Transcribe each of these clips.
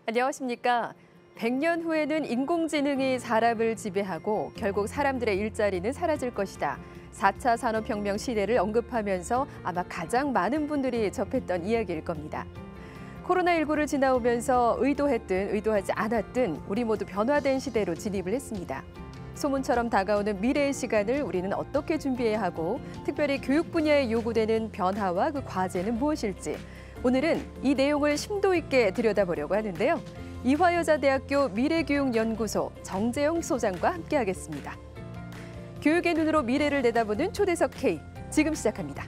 안녕하십니까. 100년 후에는 인공지능이 사람을 지배하고 결국 사람들의 일자리는 사라질 것이다. 4차 산업혁명 시대를 언급하면서 아마 가장 많은 분들이 접했던 이야기일 겁니다. 코로나19를 지나오면서 의도했든 의도하지 않았든 우리 모두 변화된 시대로 진입을 했습니다. 소문처럼 다가오는 미래의 시간을 우리는 어떻게 준비해야 하고 특별히 교육 분야에 요구되는 변화와 그 과제는 무엇일지 오늘은 이 내용을 심도 있게 들여다보려고 하는데요. 이화여자대학교 미래교육연구소 정재영 소장과 함께하겠습니다. 교육의 눈으로 미래를 내다보는 초대석 K, 지금 시작합니다.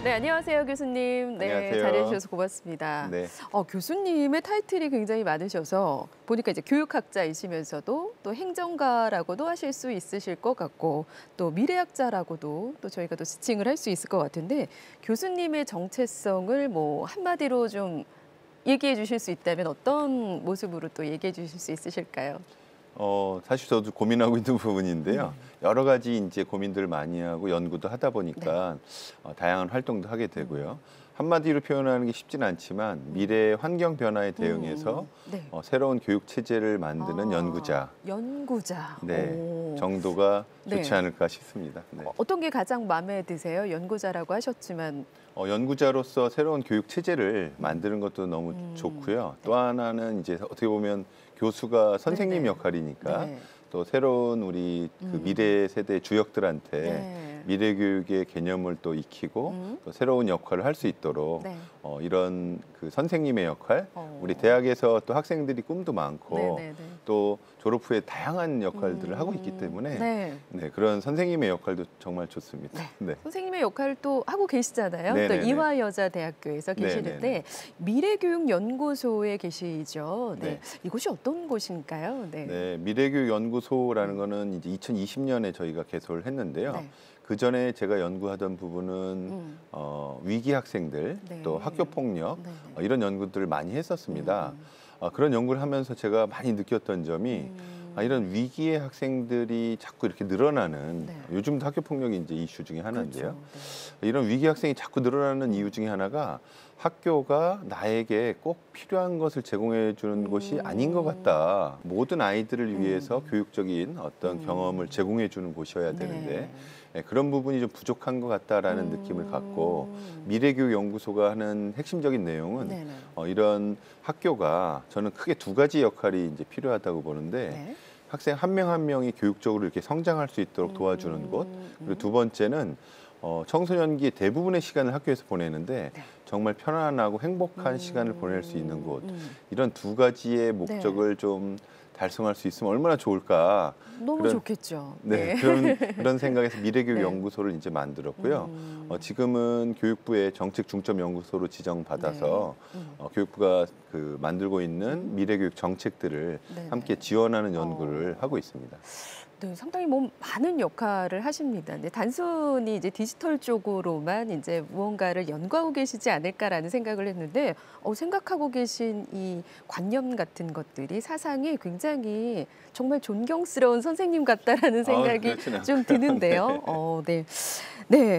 네, 안녕하세요, 교수님. 네, 안녕하세요. 자리해 주셔서 고맙습니다. 네. 교수님의 타이틀이 굉장히 많으셔서 보니까 이제 교육학자이시면서도 또 행정가라고도 하실 수 있으실 것 같고 또 미래학자라고도 또 저희가 또 지칭을 할 수 있을 것 같은데 교수님의 정체성을 뭐 한마디로 좀 얘기해 주실 수 있다면 어떤 모습으로 또 얘기해 주실 수 있으실까요? 사실 저도 고민하고 있는 부분인데요. 여러 가지 이제 고민들을 많이 하고 연구도 하다 보니까 다양한 활동도 하게 되고요. 한마디로 표현하는 게 쉽진 않지만 미래 환경 변화에 대응해서 새로운 교육 체제를 만드는 연구자. 연구자. 네, 정도가 좋지 않을까 싶습니다. 네. 어떤 게 가장 마음에 드세요? 연구자라고 하셨지만. 연구자로서 새로운 교육 체제를 만드는 것도 너무 좋고요. 또 하나는 이제 어떻게 보면 교수가 선생님 역할이니까 또 새로운 우리 그 미래 세대 주역들한테 미래 교육의 개념을 또 익히고 또 새로운 역할을 할 수 있도록 이런 그 선생님의 역할, 우리 대학에서 또 학생들이 꿈도 많고 또 졸업 후에 다양한 역할들을 하고 있기 때문에 그런 선생님의 역할도 정말 좋습니다. 선생님의 역할을 또 하고 계시잖아요. 또 이화여자대학교에서 계시는데 미래교육연구소에 계시죠. 이곳이 어떤 곳인가요? 미래교육연구소라는 거는 이제 2020년에 저희가 개소를 했는데요. 그 전에 제가 연구하던 부분은 위기 학생들, 또 학교 폭력 이런 연구들을 많이 했었습니다. 그런 연구를 하면서 제가 많이 느꼈던 점이 이런 위기의 학생들이 자꾸 이렇게 늘어나는 요즘도 학교 폭력이 이제 이슈 중에 하나인데요. 이런 위기 학생이 자꾸 늘어나는 이유 중에 하나가 학교가 나에게 꼭 필요한 것을 제공해 주는 곳이 아닌 것 같다. 모든 아이들을 위해서 교육적인 어떤 경험을 제공해 주는 곳이어야 되는데 그런 부분이 좀 부족한 것 같다라는 느낌을 갖고 미래교육연구소가 하는 핵심적인 내용은 이런 학교가 저는 크게 두 가지 역할이 이제 필요하다고 보는데 학생 한 명 한 명이 교육적으로 이렇게 성장할 수 있도록 도와주는 곳, 그리고 두 번째는 청소년기의 대부분의 시간을 학교에서 보내는데 정말 편안하고 행복한 시간을 보낼 수 있는 곳, 이런 두 가지의 목적을 좀 달성할 수 있으면 얼마나 좋을까. 너무 좋겠죠. 그런 생각에서 미래교육연구소를 이제 만들었고요. 지금은 교육부의 정책중점연구소로 지정받아서 교육부가 그 만들고 있는 미래교육 정책들을 함께 지원하는 연구를 하고 있습니다. 네, 상당히 많은 역할을 하십니다. 근데 단순히 이제 디지털 쪽으로만 이제 무언가를 연구하고 계시지 않을까라는 생각을 했는데 생각하고 계신 이 관념 같은 것들이 사상이 굉장히 정말 존경스러운 선생님 같다라는 생각이 좀 드는데요.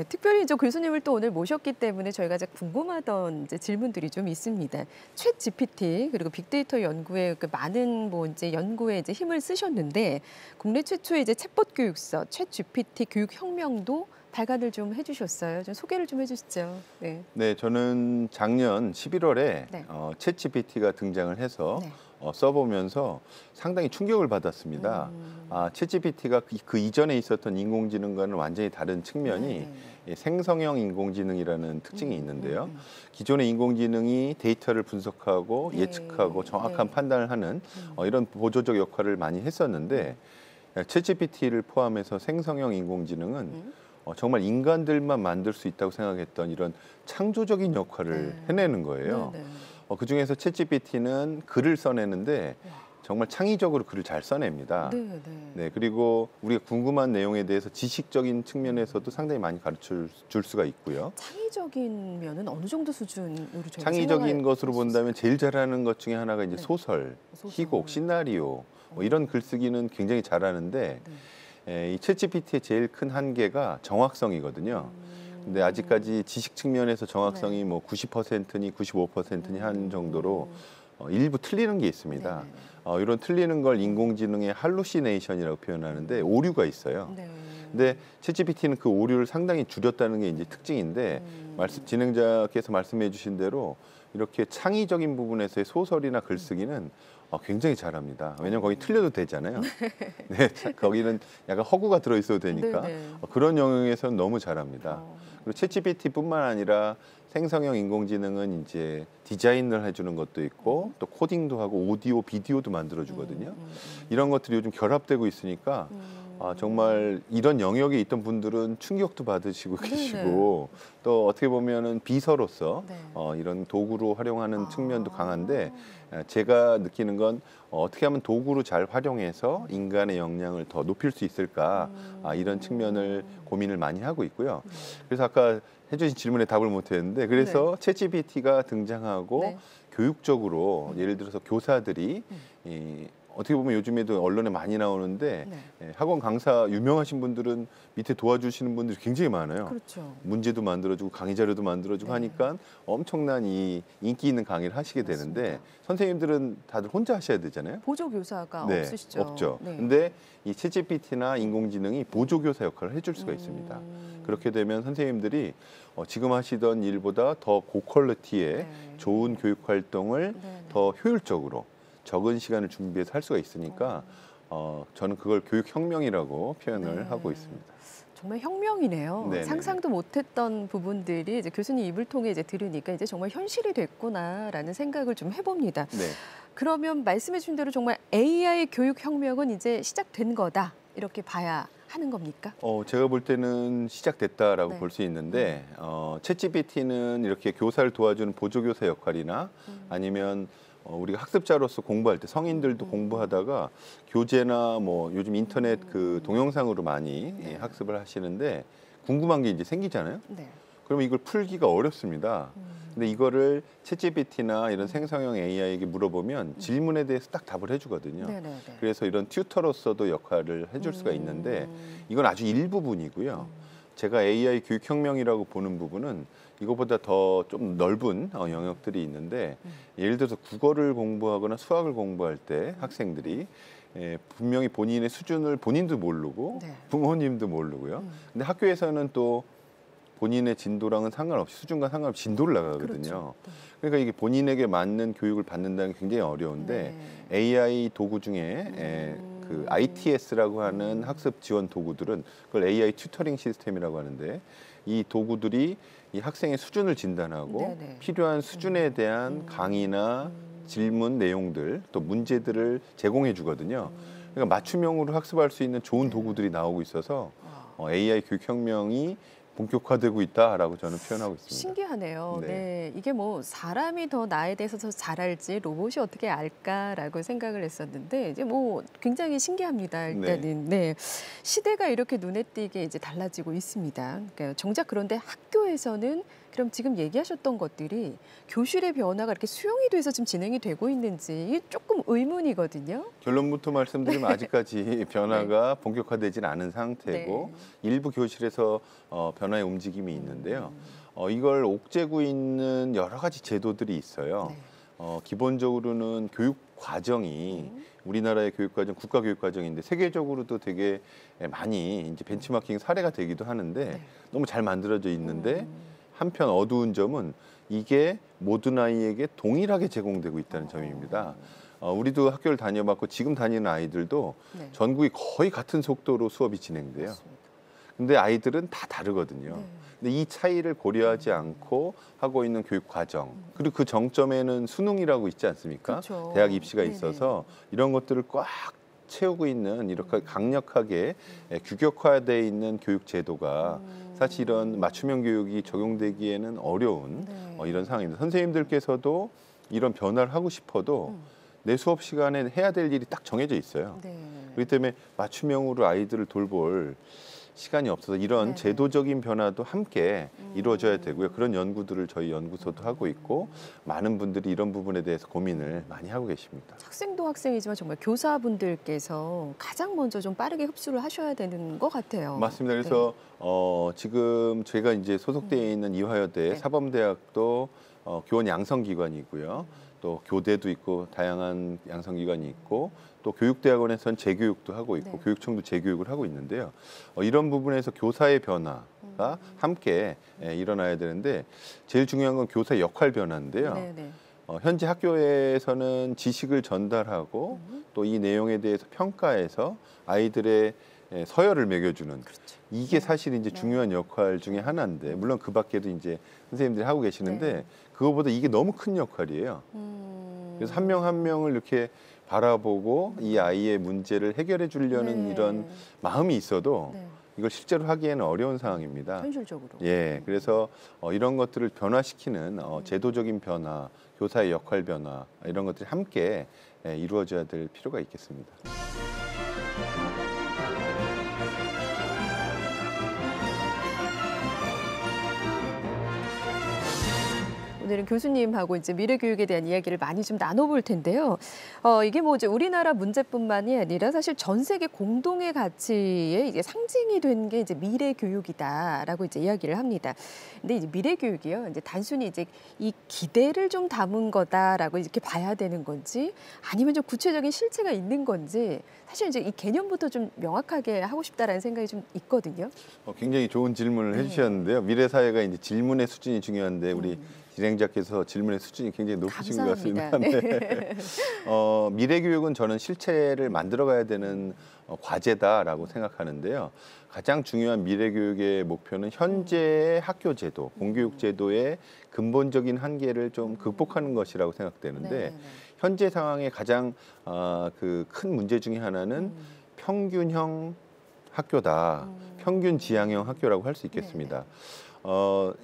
특별히 저 교수님을 또 오늘 모셨기 때문에 저희가 이제 궁금하던 이제 질문들이 좀 있습니다. 챗 GPT 그리고 빅데이터 연구에 그 많은 이제 연구에 이제 힘을 쓰셨는데 국내 최초의 이제 챗봇 교육서 챗 GPT 교육 혁명도 발간을 좀 해주셨어요. 좀 소개를 좀 해주시죠. 저는 작년 11월에 챗 GPT가 등장을 해서 써보면서 상당히 충격을 받았습니다. 챗 GPT가 그 이전에 있었던 인공지능과는 완전히 다른 측면이 생성형 인공지능이라는 특징이 있는데요. 기존의 인공지능이 데이터를 분석하고 예측하고 정확한 판단을 하는 이런 보조적 역할을 많이 했었는데 챗 GPT를 포함해서 생성형 인공지능은 정말 인간들만 만들 수 있다고 생각했던 이런 창조적인 역할을 해내는 거예요. 그중에서 챗 GPT는 글을 써내는데 정말 창의적으로 글을 잘 써냅니다. 그리고 우리가 궁금한 내용에 대해서 지식적인 측면에서도 상당히 많이 가르쳐 줄 수가 있고요. 창의적인 면은 어느 정도 수준으로 창의적인 것으로 본다면 제일 잘하는 것 중에 하나가 이제 소설, 희곡, 시나리오 이런 글쓰기는 굉장히 잘하는데 이 챗GPT의 제일 큰 한계가 정확성이거든요. 근데 아직까지 지식 측면에서 정확성이 네. 뭐 90%니 95%니 한 정도로 일부 틀리는 게 있습니다. 이런 틀리는 걸 인공지능의 할루시네이션이라고 표현하는데 오류가 있어요. 네. 근데 챗GPT는 그 오류를 상당히 줄였다는 게 이제 특징인데 진행자께서 말씀해 주신 대로 이렇게 창의적인 부분에서의 소설이나 글쓰기는 굉장히 잘합니다. 왜냐면 거기 틀려도 되잖아요. 네, 거기는 약간 허구가 들어있어도 되니까 그런 영역에서는 너무 잘합니다. 그리고 챗GPT뿐만 아니라 생성형 인공지능은 이제 디자인을 해주는 것도 있고 또 코딩도 하고 오디오, 비디오도 만들어주거든요. 이런 것들이 요즘 결합되고 있으니까 정말 이런 영역에 있던 분들은 충격도 받으시고 계시고 또 어떻게 보면은 비서로서 이런 도구로 활용하는 측면도 강한데 제가 느끼는 건 어떻게 하면 도구로 잘 활용해서 인간의 역량을 더 높일 수 있을까 이런 측면을 고민을 많이 하고 있고요. 그래서 아까 해주신 질문에 답을 못했는데 그래서 챗GPT가 등장하고 교육적으로 예를 들어서 교사들이 어떻게 보면 요즘에도 언론에 많이 나오는데 학원 강사 유명하신 분들은 밑에 도와주시는 분들이 굉장히 많아요. 그렇죠. 문제도 만들어주고 강의 자료도 만들어주고 하니까 엄청난 이 인기 있는 강의를 하시게 되는데 선생님들은 다들 혼자 하셔야 되잖아요. 보조교사가 없으시죠. 없죠. 근데 이 챗GPT나 인공지능이 보조교사 역할을 해줄 수가 있습니다. 그렇게 되면 선생님들이 지금 하시던 일보다 더 고퀄리티의 좋은 교육 활동을 더 효율적으로 적은 시간을 준비해서 할 수가 있으니까 저는 그걸 교육혁명이라고 표현을 하고 있습니다. 정말 혁명이네요. 네네. 상상도 못했던 부분들이 이제 교수님 입을 통해 이제 들으니까 이제 정말 현실이 됐구나라는 생각을 좀 해봅니다. 그러면 말씀해주신 대로 정말 AI 교육혁명은 이제 시작된 거다 이렇게 봐야 하는 겁니까? 제가 볼 때는 시작됐다라고 볼 수 있는데 챗GPT는 이렇게 교사를 도와주는 보조교사 역할이나 아니면 우리가 학습자로서 공부할 때 성인들도 공부하다가 교재나 뭐 요즘 인터넷 그 동영상으로 많이 학습을 하시는데 궁금한 게 이제 생기잖아요. 그러면 이걸 풀기가 어렵습니다. 근데 이거를 챗GPT나 이런 생성형 AI에게 물어보면 질문에 대해서 딱 답을 해주거든요. 그래서 이런 튜터로서도 역할을 해줄 수가 있는데 이건 아주 일부분이고요. 제가 AI 교육혁명이라고 보는 부분은 이거보다 더 좀 넓은 영역들이 있는데 예를 들어서 국어를 공부하거나 수학을 공부할 때 학생들이 분명히 본인의 수준을 본인도 모르고 부모님도 모르고요. 근데 학교에서는 또 본인의 진도랑은 상관없이 수준과 상관없이 진도를 나가거든요. 그러니까 이게 본인에게 맞는 교육을 받는다는 게 굉장히 어려운데 AI 도구 중에 그 ITS라고 하는 학습 지원 도구들은 그걸 AI 튜터링 시스템이라고 하는데 이 도구들이 이 학생의 수준을 진단하고 필요한 수준에 대한 강의나 질문 내용들 또 문제들을 제공해 주거든요. 그러니까 맞춤형으로 학습할 수 있는 좋은 도구들이 나오고 있어서 AI 교육혁명이 본격화되고 있다라고 저는 표현하고 있습니다. 신기하네요. 이게 뭐 사람이 더 나에 대해서 더 잘 알지 로봇이 어떻게 알까라고 생각을 했었는데 이제 뭐 굉장히 신기합니다. 일단은 시대가 이렇게 눈에 띄게 이제 달라지고 있습니다. 그러니까 정작 그런데 학교에서는 그럼 지금 얘기하셨던 것들이 교실의 변화가 이렇게 수용이 돼서 지금 진행이 되고 있는지 이게 조금 의문이거든요. 결론부터 말씀드리면 아직까지 변화가 본격화되지는 않은 상태고 일부 교실에서 변화의 움직임이 있는데요. 이걸 옥죄고 있는 여러 가지 제도들이 있어요. 기본적으로는 교육 과정이 우리나라의 교육 과정, 국가 교육 과정인데 세계적으로도 되게 많이 이제 벤치마킹 사례가 되기도 하는데 너무 잘 만들어져 있는데 한편 어두운 점은 이게 모든 아이에게 동일하게 제공되고 있다는 점입니다. 우리도 학교를 다녀봤고 지금 다니는 아이들도 전국이 거의 같은 속도로 수업이 진행돼요. 근데 아이들은 다 다르거든요. 근데 이 차이를 고려하지 않고 하고 있는 교육 과정 그리고 그 정점에는 수능이라고 있지 않습니까? 대학 입시가 있어서 이런 것들을 꽉 채우고 있는 이렇게 강력하게 규격화되어 있는 교육 제도가 사실 이런 맞춤형 교육이 적용되기에는 어려운 이런 상황입니다. 선생님들께서도 이런 변화를 하고 싶어도 내 수업 시간에 해야 될 일이 딱 정해져 있어요. 그렇기 때문에 맞춤형으로 아이들을 돌볼 시간이 없어서 이런 네네. 제도적인 변화도 함께 이루어져야 되고요. 그런 연구들을 저희 연구소도 하고 있고 많은 분들이 이런 부분에 대해서 고민을 많이 하고 계십니다. 학생도 학생이지만 정말 교사분들께서 가장 먼저 좀 빠르게 흡수를 하셔야 되는 것 같아요. 맞습니다. 그래서 네. 지금 제가 이제 소속되어 있는 이화여대 네. 사범대학도 교원 양성기관이고요. 또 교대도 있고 다양한 양성기관이 있고 또 교육대학원에서는 재교육도 하고 있고 네. 교육청도 재교육을 하고 있는데요. 이런 부분에서 교사의 변화가 함께 일어나야 되는데 제일 중요한 건 교사의 역할 변화인데요. 네네. 현재 학교에서는 지식을 전달하고 또 이 내용에 대해서 평가해서 아이들의 서열을 매겨주는 그렇죠. 이게 네. 사실 이제 네. 중요한 역할 중에 하나인데 물론 그 밖에도 이제 선생님들이 하고 계시는데 네. 그거보다 이게 너무 큰 역할이에요. 그래서 한 명 한 명을 이렇게 바라보고 이 아이의 문제를 해결해 주려는 네. 이런 마음이 있어도 네. 이걸 실제로 하기에는 어려운 상황입니다. 현실적으로. 예, 그래서 이런 것들을 변화시키는 제도적인 변화, 교사의 역할 변화 이런 것들이 함께 이루어져야 될 필요가 있겠습니다. 오늘은 교수님하고 이제 미래 교육에 대한 이야기를 많이 좀 나눠볼 텐데요. 이게 뭐 이제 우리나라 문제뿐만이 아니라 사실 전 세계 공동의 가치의 이제 상징이 된 게 이제 미래 교육이다라고 이제 이야기를 합니다. 근데 이제 미래 교육이요, 이제 단순히 이제 이 기대를 좀 담은 거다라고 이렇게 봐야 되는 건지, 아니면 좀 구체적인 실체가 있는 건지, 사실 이제 이 개념부터 좀 명확하게 하고 싶다라는 생각이 좀 있거든요. 굉장히 좋은 질문을 해주셨는데요. 미래 사회가 이제 질문의 수준이 중요한데 우리 진행자께서 질문의 수준이 굉장히 높으신 것 같습니다. 감사합니다. 네. 미래 교육은 저는 실체를 만들어가야 되는 과제다라고 생각하는데요. 가장 중요한 미래 교육의 목표는 현재의 학교 제도, 공교육 제도의 근본적인 한계를 좀 극복하는 것이라고 생각되는데 네네네. 현재 상황의 가장 그 큰 문제 중에 하나는 평균형 학교다, 평균 지향형 학교라고 할 수 있겠습니다.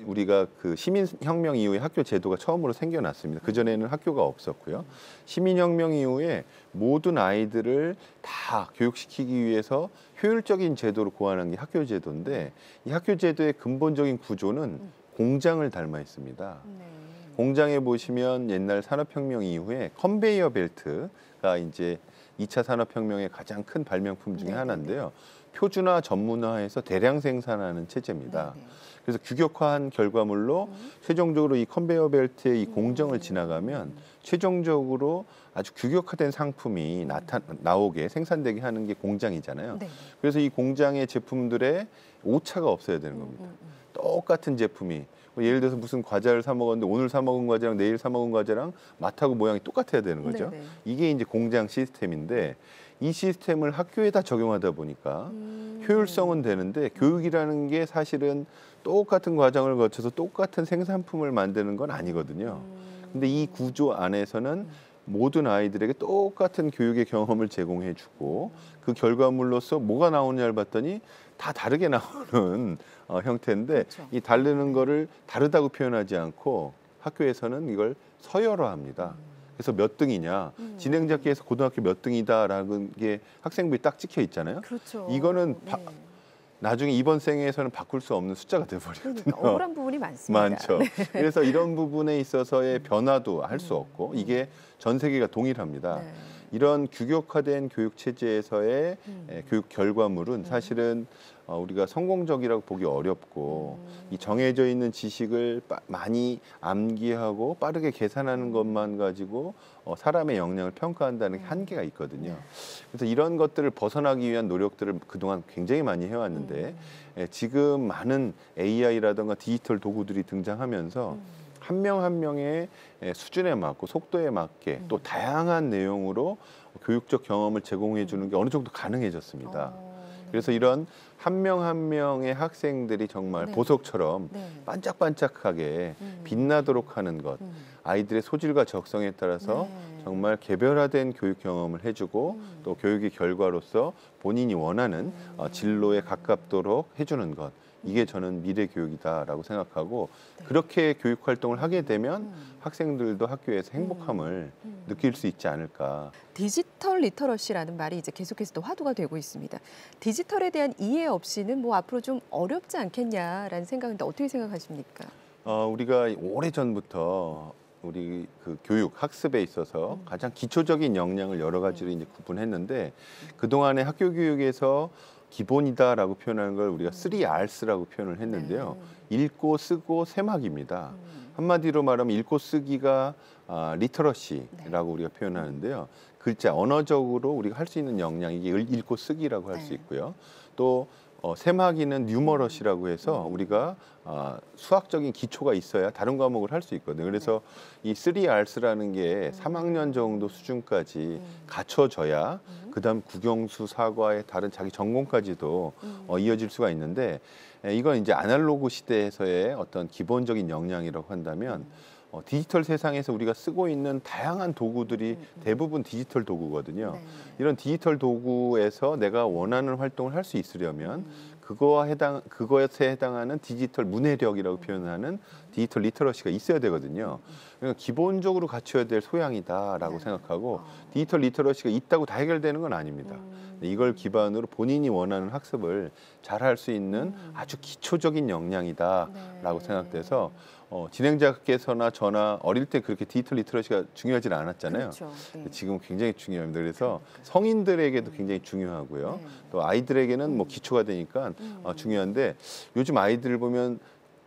우리가 그 시민혁명 이후에 학교 제도가 처음으로 생겨났습니다. 그전에는 학교가 없었고요. 시민혁명 이후에 모든 아이들을 다 교육시키기 위해서 효율적인 제도로 고안한 게 학교 제도인데 이 학교 제도의 근본적인 구조는 공장을 닮아 있습니다. 네. 공장에 보시면 옛날 산업혁명 이후에 컨베이어 벨트가 이제 2차 산업혁명의 가장 큰 발명품 중에 네네네. 하나인데요. 표준화 전문화해서 대량 생산하는 체제입니다. 네네. 그래서 규격화한 결과물로 최종적으로 이 컨베이어 벨트의 이 공정을 지나가면 최종적으로 아주 규격화된 상품이 나오게 생산되게 하는 게 공장이잖아요. 네. 그래서 이 공장의 제품들의 오차가 없어야 되는 겁니다. 똑같은 제품이 예를 들어서 무슨 과자를 사 먹었는데 오늘 사 먹은 과자랑 내일 사 먹은 과자랑 맛하고 모양이 똑같아야 되는 거죠. 네네. 이게 이제 공장 시스템인데 이 시스템을 학교에다 적용하다 보니까 효율성은 되는데 교육이라는 게 사실은 똑같은 과정을 거쳐서 똑같은 생산품을 만드는 건 아니거든요. 근데 이 구조 안에서는 모든 아이들에게 똑같은 교육의 경험을 제공해주고 그 결과물로서 뭐가 나오느냐를 봤더니 다 다르게 나오는 형태인데 그렇죠. 이 다르는 거를 다르다고 표현하지 않고 학교에서는 이걸 서열화합니다. 그래서 몇 등이냐, 진행자께서 고등학교 몇 등이다라는 게 학생부에 딱 찍혀 있잖아요. 그렇죠. 이거는 네. 나중에 이번 생에서는 바꿀 수 없는 숫자가 돼버리거든요. 그러니까 억울한 부분이 많습니다. 많죠. 그래서 이런 부분에 있어서의 변화도 할 수 없고 이게 전 세계가 동일합니다. 네. 이런 규격화된 교육 체제에서의 교육 결과물은 사실은 우리가 성공적이라고 보기 어렵고 이 정해져 있는 지식을 많이 암기하고 빠르게 계산하는 것만 가지고 사람의 역량을 평가한다는 게 한계가 있거든요. 그래서 이런 것들을 벗어나기 위한 노력들을 그동안 굉장히 많이 해왔는데 지금 많은 AI라든가 디지털 도구들이 등장하면서 한 명 한 명의 수준에 맞고 속도에 맞게 또 다양한 내용으로 교육적 경험을 제공해 주는 게 어느 정도 가능해졌습니다. 그래서 이런 한 명 한 명의 학생들이 정말 네. 보석처럼 네. 반짝반짝하게 빛나도록 하는 것, 아이들의 소질과 적성에 따라서 네. 정말 개별화된 교육 경험을 해주고 또 교육의 결과로서 본인이 원하는 진로에 가깝도록 해주는 것, 이게 저는 미래 교육이다라고 생각하고 그렇게 교육 활동을 하게 되면 학생들도 학교에서 행복함을 느낄 수 있지 않을까. 디지털 리터러시라는 말이 이제 계속해서 또 화두가 되고 있습니다. 디지털에 대한 이해 없이는 뭐 앞으로 좀 어렵지 않겠냐라는 생각인데 어떻게 생각하십니까? 우리가 오래전부터 우리 그 교육, 학습에 있어서 가장 기초적인 역량을 여러 가지로 이제 구분했는데 그동안의 학교 교육에서 기본이다라고 표현하는 걸 우리가 3Rs라고 표현을 했는데요. 읽고 쓰고 세막입니다. 한마디로 말하면 읽고 쓰기가 리터러시라고 우리가 표현하는데요. 글자, 언어적으로 우리가 할 수 있는 역량, 이게 읽고 쓰기라고 할 수 있고요. 또 세막이는 뉴머러시라고 해서 우리가 수학적인 기초가 있어야 다른 과목을 할 수 있거든요. 그래서 이 3Rs라는 게 3학년 정도 수준까지 갖춰져야 그다음 국영수, 사과의 다른 자기 전공까지도 이어질 수가 있는데 이건 이제 아날로그 시대에서의 어떤 기본적인 역량이라고 한다면 디지털 세상에서 우리가 쓰고 있는 다양한 도구들이 대부분 디지털 도구거든요. 이런 디지털 도구에서 내가 원하는 활동을 할 수 있으려면 그거에 해당하는 디지털 문해력이라고 표현하는 디지털 리터러시가 있어야 되거든요. 그러니까 기본적으로 갖춰야 될 소양이다라고 생각하고 디지털 리터러시가 있다고 다 해결되는 건 아닙니다. 이걸 기반으로 본인이 원하는 학습을 잘 할 수 있는 아주 기초적인 역량이다라고 생각돼서 진행자께서나 저나 어릴 때 그렇게 디지털 리터러시가 중요하지는 않았잖아요. 그렇죠. 지금은 굉장히 중요합니다. 그래서 성인들에게도 굉장히 중요하고요. 또 아이들에게는 뭐 기초가 되니까 중요한데 요즘 아이들을 보면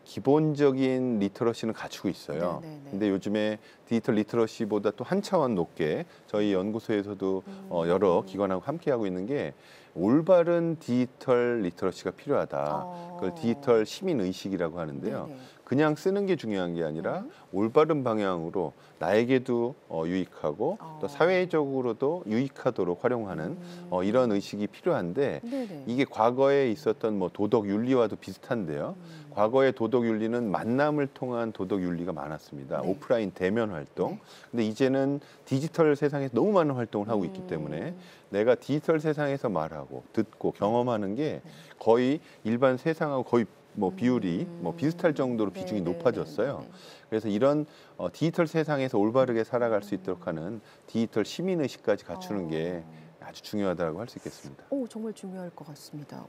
기본적인 리터러시는 갖추고 있어요. 근데 요즘에 디지털 리터러시보다 또 한 차원 높게 저희 연구소에서도 여러 기관하고 함께하고 있는 게 올바른 디지털 리터러시가 필요하다. 그걸 디지털 시민의식이라고 하는데요. 그냥 쓰는 게 중요한 게 아니라 올바른 방향으로 나에게도 유익하고 또 사회적으로도 유익하도록 활용하는 이런 의식이 필요한데 이게 과거에 있었던 뭐 도덕 윤리와도 비슷한데요. 과거의 도덕 윤리는 만남을 통한 도덕 윤리가 많았습니다. 오프라인 대면 활동. 근데 이제는 디지털 세상에서 너무 많은 활동을 하고 있기 때문에 내가 디지털 세상에서 말하고 듣고 경험하는 게 거의 일반 세상하고 거의 뭐 비율이 뭐 비슷할 정도로 비중이 높아졌어요. 그래서 이런 디지털 세상에서 올바르게 살아갈 수 있도록 하는 디지털 시민의식까지 갖추는 게 아주 중요하다고 할 수 있겠습니다. 정말 중요할 것 같습니다.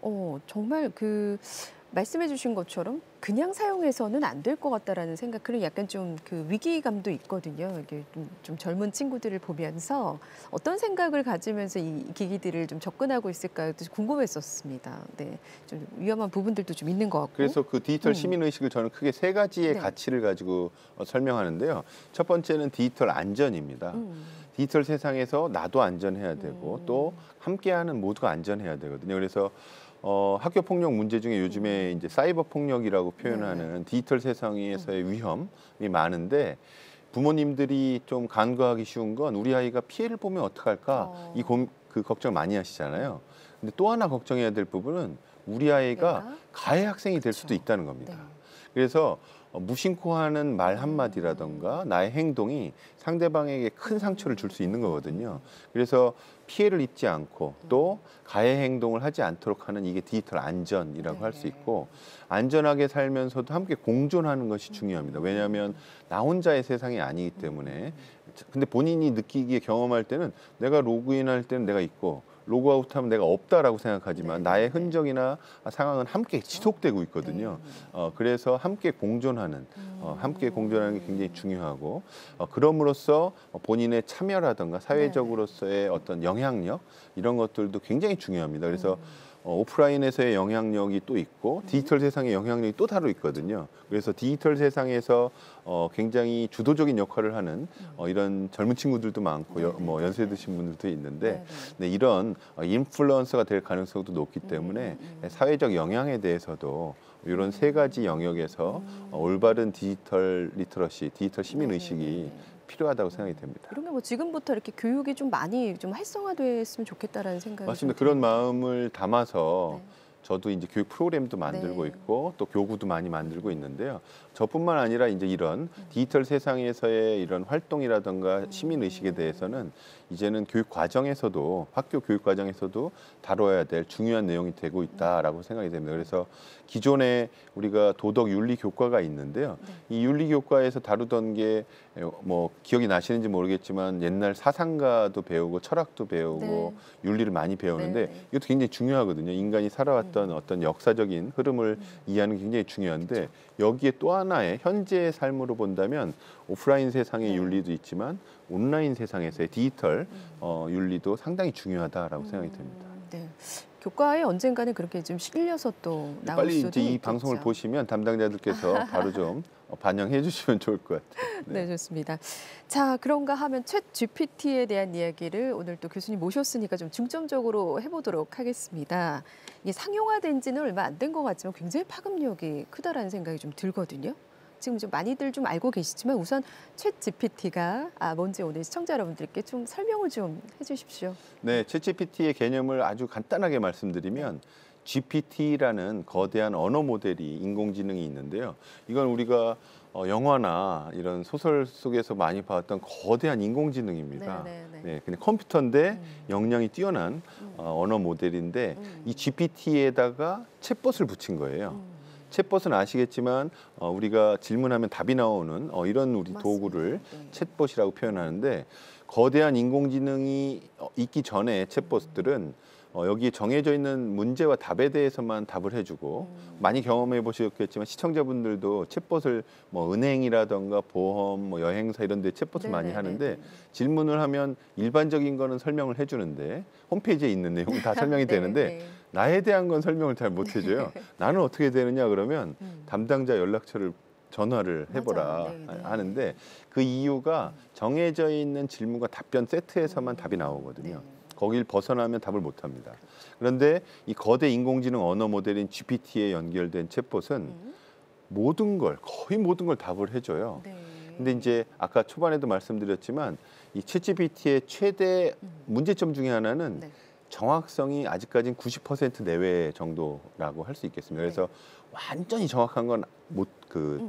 정말 그 말씀해 주신 것처럼 그냥 사용해서는 안 될 것 같다라는 생각, 그리고 약간 좀 그 위기감도 있거든요. 이게 좀 젊은 친구들을 보면서 어떤 생각을 가지면서 이 기기들을 좀 접근하고 있을까 궁금했었습니다. 네, 좀 위험한 부분들도 좀 있는 것 같고. 그래서 그 디지털 시민의식을 저는 크게 세 가지의 가치를 가지고 설명하는데요. 첫 번째는 디지털 안전입니다. 디지털 세상에서 나도 안전해야 되고 또 함께하는 모두가 안전해야 되거든요. 그래서 학교 폭력 문제 중에 요즘에 이제 사이버 폭력이라고 표현하는 디지털 세상에서의 위험이 많은데 부모님들이 좀 간과하기 쉬운 건 우리 아이가 피해를 보면 어떡할까 그 걱정 많이 하시잖아요. 근데 또 하나 걱정해야 될 부분은 우리 아이가 가해 학생이 될 수도 있다는 겁니다. 그래서 무심코 하는 말 한마디라던가 나의 행동이 상대방에게 큰 상처를 줄 수 있는 거거든요. 그래서 피해를 입지 않고 또 가해 행동을 하지 않도록 하는 이게 디지털 안전이라고 할 수 있고 안전하게 살면서도 함께 공존하는 것이 중요합니다. 왜냐하면 나 혼자의 세상이 아니기 때문에 근데 본인이 느끼기에 경험할 때는 내가 로그인할 때는 내가 있고 로그아웃하면 내가 없다라고 생각하지만 나의 흔적이나 상황은 함께 지속되고 있거든요. 그래서 함께 공존하는 게 굉장히 중요하고 그럼으로써 본인의 참여라든가 사회적으로서의 어떤 영향력 이런 것들도 굉장히 중요합니다. 그래서 오프라인에서의 영향력이 또 있고 디지털 세상의 영향력이 또 따로 있거든요. 그래서 디지털 세상에서 굉장히 주도적인 역할을 하는 이런 젊은 친구들도 많고 뭐 연세 드신 분들도 있는데 네, 이런 인플루언서가 될 가능성도 높기 때문에 사회적 영향에 대해서도 이런 세 가지 영역에서 올바른 디지털 리터러시, 디지털 시민의식이 필요하다고 생각이 됩니다. 그러면 뭐 지금부터 이렇게 교육이 좀 많이 좀 활성화됐으면 좋겠다라는 생각이 맞습니다. 그런 마음을 담아서 저도 이제 교육 프로그램도 만들고 네. 있고 또 교구도 많이 만들고 있는데요. 저뿐만 아니라 이제 이런 디지털 세상에서의 이런 활동이라든가 시민 의식에 대해서는 이제는 교육 과정에서도 학교 교육 과정에서도 다뤄야 될 중요한 내용이 되고 있다라고 생각이 됩니다. 그래서 기존에 우리가 도덕 윤리 교과가 있는데요. 이 윤리 교과에서 다루던 게 뭐 기억이 나시는지 모르겠지만 옛날 사상가도 배우고 철학도 배우고 윤리를 많이 배우는데 이것도 굉장히 중요하거든요. 인간이 살아왔던 어떤 역사적인 흐름을 이해하는 게 굉장히 중요한데 여기에 또 하나의 현재의 삶으로 본다면 오프라인 세상의 윤리도 있지만 온라인 세상에서의 디지털 윤리도 상당히 중요하다라고 생각이 듭니다. 네. 교과에 언젠가는 그렇게 좀 실려서 또 나올 빨리 수도 이제 이 있겠죠. 방송을 보시면 담당자들께서 바로 좀 반영해 주시면 좋을 것 같아요. 네, 좋습니다. 자, 그런가 하면 챗 GPT에 대한 이야기를 오늘 또 교수님 모셨으니까 좀 중점적으로 해보도록 하겠습니다. 이게 상용화된 지는 얼마 안 된 것 같지만 굉장히 파급력이 크다라는 생각이 좀 들거든요. 지금 좀 많이들 좀 알고 계시지만 우선 챗 GPT가 뭔지 오늘 시청자 여러분들께 좀 설명을 좀 해주십시오. 네, 챗 GPT의 개념을 아주 간단하게 말씀드리면 GPT라는 거대한 언어 모델이 인공지능이 있는데요. 이건 우리가 영화나 이런 소설 속에서 많이 봤던 거대한 인공지능입니다. 네, 그냥 컴퓨터인데 역량이 뛰어난 언어 모델인데 이 GPT에다가 챗봇을 붙인 거예요. 챗봇은 아시겠지만 우리가 질문하면 답이 나오는 이런 우리 도구를 챗봇이라고 표현하는데 거대한 인공지능이 있기 전에 챗봇들은 여기에 정해져 있는 문제와 답에 대해서만 답을 해주고 많이 경험해 보셨겠지만 시청자분들도 챗봇을 뭐 은행이라던가 보험, 뭐 여행사 이런 데 챗봇을 많이 하는데 질문을 하면 일반적인 거는 설명을 해주는데 홈페이지에 있는 내용은 다 설명이 되는데 나에 대한 건 설명을 잘 못 해줘요. 나는 어떻게 되느냐 그러면 담당자 연락처를 전화를 해보라 하는데 그 이유가 정해져 있는 질문과 답변 세트에서만 답이 나오거든요. 거길 벗어나면 답을 못합니다. 그런데 이 거대 인공지능 언어 모델인 GPT에 연결된 챗봇은 모든 걸 거의 모든 걸 답을 해줘요. 근데 이제 아까 초반에도 말씀드렸지만 이 챗GPT의 최대 문제점 중에 하나는 정확성이 아직까지는 90% 내외 정도라고 할 수 있겠습니다. 그래서 완전히 정확한 건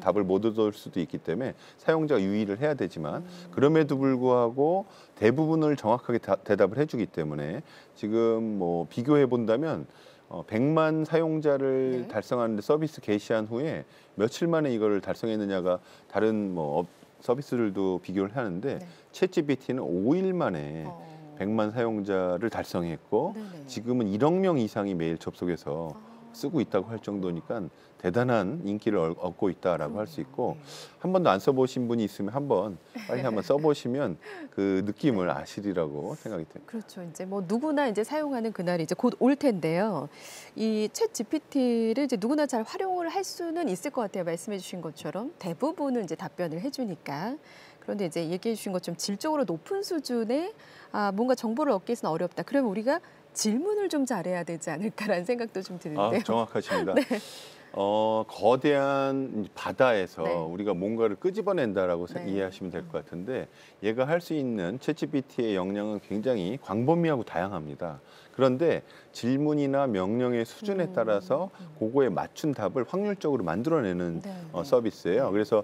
답을 못 얻을 수도 있기 때문에 사용자가 유의를 해야 되지만 그럼에도 불구하고 대부분을 정확하게 대답을 해주기 때문에 지금 뭐 비교해 본다면 100만 사용자를 달성하는데 서비스 개시한 후에 며칠 만에 이거를 달성했느냐가 다른 뭐 서비스들도 비교를 하는데 챗GPT는 5일 만에 100만 사용자를 달성했고 지금은 1억 명 이상이 매일 접속해서 쓰고 있다고 할 정도니까 대단한 인기를 얻고 있다라고 할 수 있고 한 번도 안 써보신 분이 있으면 빨리 한번 써보시면 그 느낌을 아시리라고 생각이 됩니다. 그렇죠. 이제 뭐 누구나 이제 사용하는 그날이 이제 곧 올 텐데요. 이 챗 GPT를 이제 누구나 잘 활용을 할 수는 있을 것 같아요. 말씀해주신 것처럼 대부분은 이제 답변을 해주니까. 그런데 이제 얘기해주신 것처럼 질적으로 높은 수준의 뭔가 정보를 얻기 위해서는 어렵다. 그러면 우리가 질문을 좀 잘해야 되지 않을까라는 생각도 좀 드는데요. 정확하십니다. 거대한 바다에서 우리가 뭔가를 끄집어낸다라고 이해하시면 될 것 같은데 얘가 할 수 있는 챗GPT의 역량은 굉장히 광범위하고 다양합니다. 그런데 질문이나 명령의 수준에 따라서 그거에 맞춘 답을 확률적으로 만들어내는 서비스예요. 그래서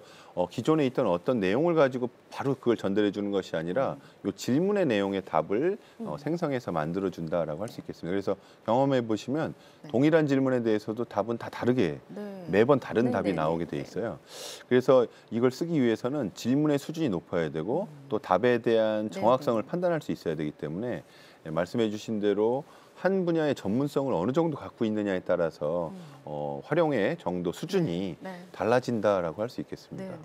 기존에 있던 어떤 내용을 가지고 바로 그걸 전달해 주는 것이 아니라 이 질문의 내용의 답을 생성해서 만들어 준다라고 할 수 있겠습니다. 그래서 경험해 보시면 동일한 질문에 대해서도 답은 다 다르게 매번 다른 답이 나오게 돼 있어요. 그래서 이걸 쓰기 위해서는 질문의 수준이 높아야 되고 또 답에 대한 정확성을 판단할 수 있어야 되기 때문에 말씀해 주신 대로 한 분야의 전문성을 어느 정도 갖고 있느냐에 따라서 활용의 정도 수준이 달라진다라고 할 수 있겠습니다.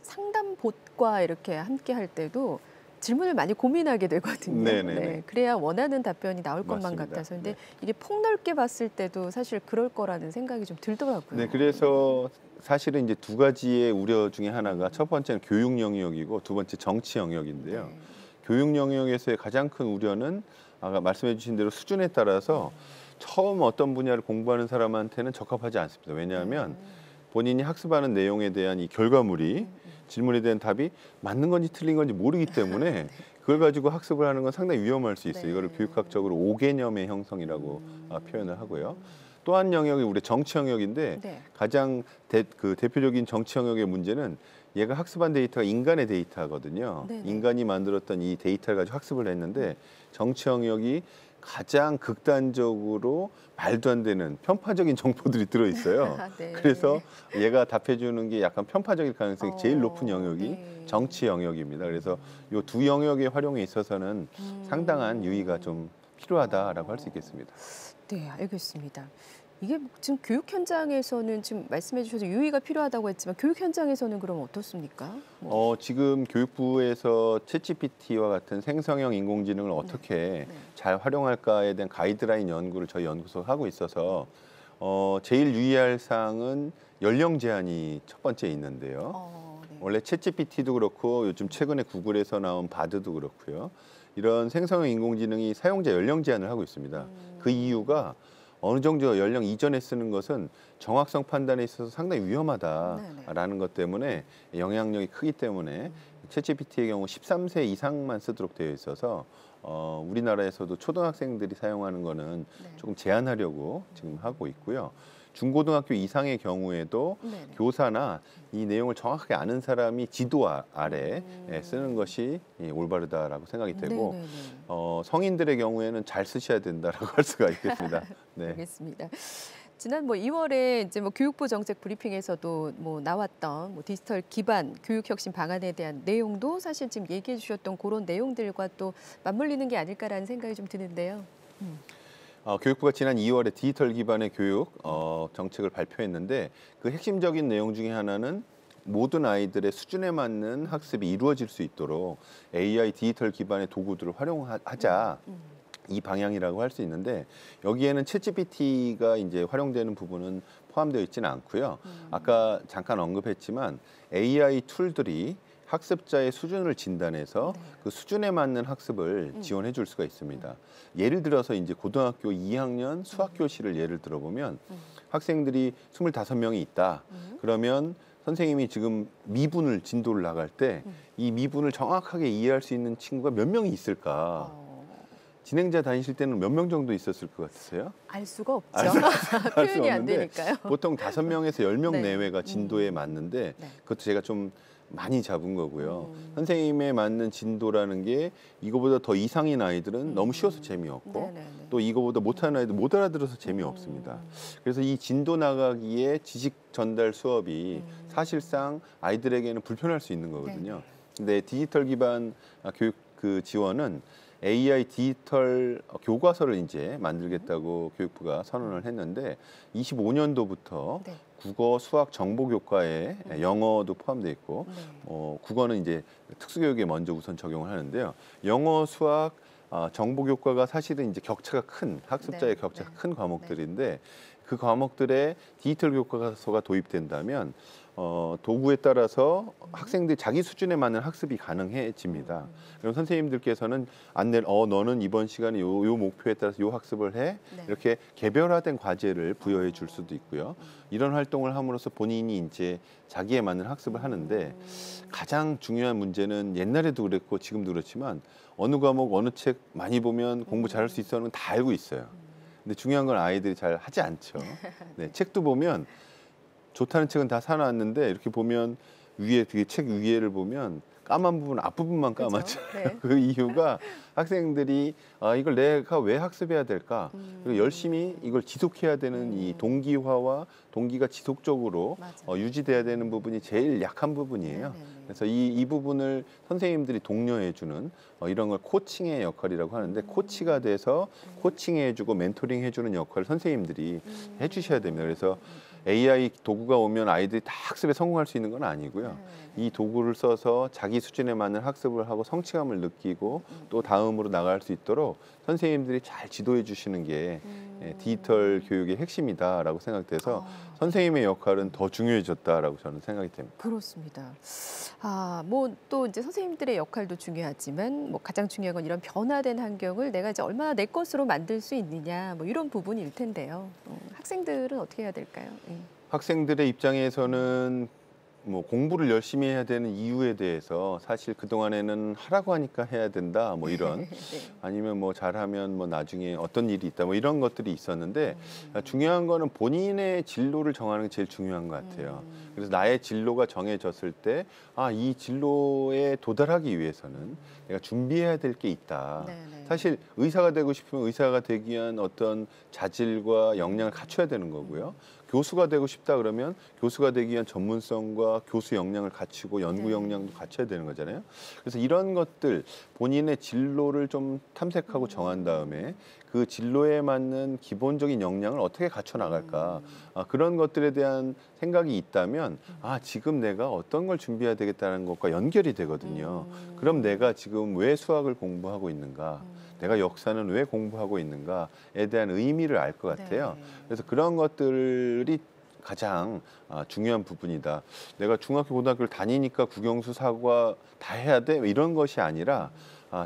상담 봇과 이렇게 함께 할 때도 질문을 많이 고민하게 되거든요. 그래야 원하는 답변이 나올 것만 같아서. 근데 이게 폭넓게 봤을 때도 사실 그럴 거라는 생각이 좀 들더라고요. 그래서 사실은 이제 두 가지의 우려 중에 하나가 첫 번째는 교육 영역이고 두 번째 정치 영역인데요. 교육 영역에서의 가장 큰 우려는 아까 말씀해 주신 대로 수준에 따라서 처음 어떤 분야를 공부하는 사람한테는 적합하지 않습니다. 왜냐하면 본인이 학습하는 내용에 대한 이 결과물이 질문에 대한 답이 맞는 건지 틀린 건지 모르기 때문에 그걸 가지고 학습을 하는 건 상당히 위험할 수 있어요. 이거를 교육학적으로 오개념의 형성이라고 표현을 하고요. 또 한 영역이 우리 정치 영역인데 네. 가장 대표적인 정치 영역의 문제는 얘가 학습한 데이터가 인간의 데이터거든요. 네네. 인간이 만들었던 이 데이터를 가지고 학습을 했는데 정치 영역이 가장 극단적으로 말도 안 되는 편파적인 정보들이 들어있어요. 네. 그래서 얘가 답해주는 게 약간 편파적일 가능성이 제일 높은 영역이 네. 정치 영역입니다. 그래서 이 두 영역의 활용에 있어서는 상당한 유의가 좀 필요하다라고 할 수 있겠습니다. 네, 알겠습니다. 이게 지금 교육 현장에서는 지금 말씀해 주셔서 유의가 필요하다고 했지만 교육 현장에서는 그럼 어떻습니까? 지금 교육부에서 챗GPT와 같은 생성형 인공지능을 어떻게 잘 활용할까에 대한 가이드라인 연구를 저희 연구소가 하고 있어서 제일 유의할 사항은 연령 제한이 첫 번째 있는데요. 네. 원래 챗GPT도 그렇고 요즘 최근에 구글에서 나온 바드도 그렇고요. 이런 생성형 인공지능이 사용자 연령 제한을 하고 있습니다. 그 이유가 어느 정도 연령 이전에 쓰는 것은 정확성 판단에 있어서 상당히 위험하다라는 것 때문에 영향력이 크기 때문에 챗GPT의 경우 13세 이상만 쓰도록 되어 있어서 우리나라에서도 초등학생들이 사용하는 거는 조금 제한하려고 지금 하고 있고요. 중고등학교 이상의 경우에도 교사나 이 내용을 정확하게 아는 사람이 지도 아래 쓰는 것이 올바르다라고 생각이 되고 성인들의 경우에는 잘 쓰셔야 된다라고 할 수가 있겠습니다. 네. 알겠습니다. 지난 2월에 이제 교육부 정책 브리핑에서도 나왔던 디지털 기반 교육 혁신 방안에 대한 내용도 사실 지금 얘기해 주셨던 그런 내용들과 또 맞물리는 게 아닐까라는 생각이 좀 드는데요. 교육부가 지난 2월에 디지털 기반의 교육 정책을 발표했는데 그 핵심적인 내용 중에 하나는 모든 아이들의 수준에 맞는 학습이 이루어질 수 있도록 AI 디지털 기반의 도구들을 활용하자. 이 방향이라고 할 수 있는데 여기에는 챗GPT가 이제 활용되는 부분은 포함되어 있지는 않고요. 아까 잠깐 언급했지만 AI 툴들이 학습자의 수준을 진단해서 그 수준에 맞는 학습을 지원해 줄 수가 있습니다. 예를 들어서 이제 고등학교 2학년 수학 교실을 예를 들어보면 학생들이 25명이 있다. 그러면 선생님이 지금 미분을 진도를 나갈 때 이 미분을 정확하게 이해할 수 있는 친구가 몇 명이 있을까? 진행자 다니실 때는 몇 명 정도 있었을 것 같으세요? 알 수가 없죠. 표현이 안 되니까요. 보통 5명에서 10명 내외가 진도에 맞는데 그것도 제가 좀 많이 잡은 거고요. 선생님에 맞는 진도라는 게 이거보다 더 이상인 아이들은 너무 쉬워서 재미없고 또 이거보다 못하는 아이들 못 알아들어서 재미없습니다. 그래서 이 진도 나가기에 지식 전달 수업이 사실상 아이들에게는 불편할 수 있는 거거든요. 근데 디지털 기반 교육 지원은 AI 디지털 교과서를 이제 만들겠다고 교육부가 선언을 했는데 25년도부터 국어, 수학, 정보 교과에 영어도 포함되어 있고 국어는 이제 특수교육에 먼저 우선 적용을 하는데요. 영어, 수학, 정보 교과가 사실은 이제 격차가 큰 학습자의 격차가 큰 과목들인데 그 과목들에 디지털 교과서가 도입된다면 도구에 따라서 학생들이 자기 수준에 맞는 학습이 가능해집니다. 그럼 선생님들께서는 안내를 너는 이번 시간에 요 목표에 따라서 요 학습을 해 이렇게 개별화된 과제를 부여해 줄 수도 있고요. 이런 활동을 함으로써 본인이 이제 자기에 맞는 학습을 하는데 가장 중요한 문제는 옛날에도 그랬고 지금도 그렇지만 어느 과목 어느 책 많이 보면 공부 잘할 수 있어는 다 알고 있어요. 근데 중요한 건 아이들이 잘 하지 않죠. 책도 보면 좋다는 책은 다 사놨는데 이렇게 보면 위에 되게 책 위에를 보면 까만 부분 앞부분만 까맣죠. 그 이유가 학생들이 이걸 내가 왜 학습해야 될까? 그리고 열심히 이걸 지속해야 되는 이 동기화와 동기가 지속적으로 유지돼야 되는 부분이 제일 약한 부분이에요. 그래서 이 부분을 선생님들이 독려해주는 이런 걸 코칭의 역할이라고 하는데 코치가 돼서 코칭해주고 멘토링해주는 역할을 선생님들이 해주셔야 됩니다. 그래서 AI 도구가 오면 아이들이 다 학습에 성공할 수 있는 건 아니고요. 이 도구를 써서 자기 수준에 맞는 학습을 하고 성취감을 느끼고 또 다음으로 나갈 수 있도록 선생님들이 잘 지도해 주시는 게 디지털 교육의 핵심이다라고 생각돼서 선생님의 역할은 더 중요해졌다라고 저는 생각이 됩니다. 그렇습니다. 또 이제 선생님들의 역할도 중요하지만 가장 중요한 건 이런 변화된 환경을 내가 이제 얼마나 내 것으로 만들 수 있느냐 이런 부분일 텐데요. 학생들은 어떻게 해야 될까요? 학생들의 입장에서는 뭐 공부를 열심히 해야 되는 이유에 대해서 사실 그동안에는 하라고 하니까 해야 된다 뭐 이런 네. 아니면 뭐 잘하면 뭐 나중에 어떤 일이 있다 뭐 이런 것들이 있었는데 중요한 거는 본인의 진로를 정하는 게 제일 중요한 것 같아요. 그래서 나의 진로가 정해졌을 때 이 진로에 도달하기 위해서는 내가 준비해야 될 게 있다. 네네. 사실 의사가 되고 싶으면 의사가 되기 위한 어떤 자질과 역량을 갖춰야 되는 거고요. 교수가 되고 싶다 그러면 교수가 되기 위한 전문성과 교수 역량을 갖추고 연구 역량도 갖춰야 되는 거잖아요. 그래서 이런 것들 본인의 진로를 좀 탐색하고 정한 다음에 그 진로에 맞는 기본적인 역량을 어떻게 갖춰 나갈까 그런 것들에 대한 생각이 있다면 지금 내가 어떤 걸 준비해야 되겠다는 것과 연결이 되거든요. 그럼 내가 지금 왜 수학을 공부하고 있는가? 내가 역사는 왜 공부하고 있는가에 대한 의미를 알 것 같아요. 네. 그래서 그런 것들이 가장 중요한 부분이다. 내가 중학교, 고등학교를 다니니까 국영수, 사과 다 해야 돼? 이런 것이 아니라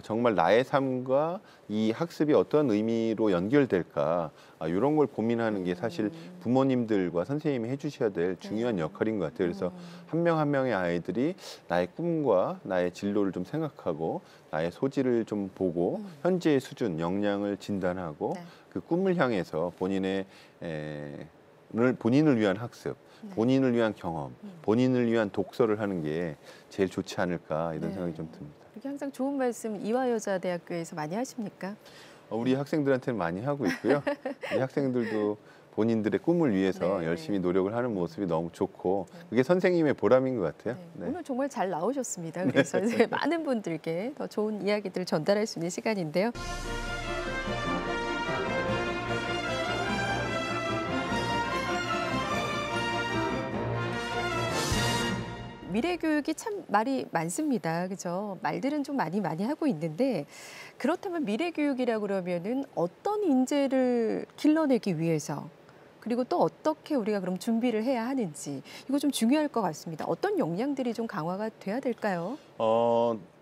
정말 나의 삶과 이 학습이 어떤 의미로 연결될까 이런 걸 고민하는 게 사실 부모님들과 선생님이 해주셔야 될 중요한 역할인 것 같아요. 그래서 한 명 한 명의 아이들이 나의 꿈과 나의 진로를 좀 생각하고 나의 소질을 좀 보고 현재의 수준, 역량을 진단하고 네. 그 꿈을 향해서 본인을 본인을 위한 학습, 본인을 위한 경험, 본인을 위한 독서를 하는 게 제일 좋지 않을까 이런 생각이 좀 듭니다. 이렇게 항상 좋은 말씀 이화여자대학교에서 많이 하십니까? 우리 학생들한테는 많이 하고 있고요. 우리 학생들도 본인들의 꿈을 위해서 네. 열심히 노력을 하는 모습이 너무 좋고 그게 선생님의 보람인 것 같아요. 네. 오늘 정말 잘 나오셨습니다. 그래서 이제 많은 분들께 더 좋은 이야기들을 전달할 수 있는 시간인데요. 미래 교육이 참 말이 많습니다. 그죠? 말들은 좀 많이 하고 있는데 그렇다면 미래 교육이라고 그러면은 어떤 인재를 길러내기 위해서 그리고 또 어떻게 우리가 그럼 준비를 해야 하는지 이거 좀 중요할 것 같습니다. 어떤 역량들이 좀 강화가 돼야 될까요?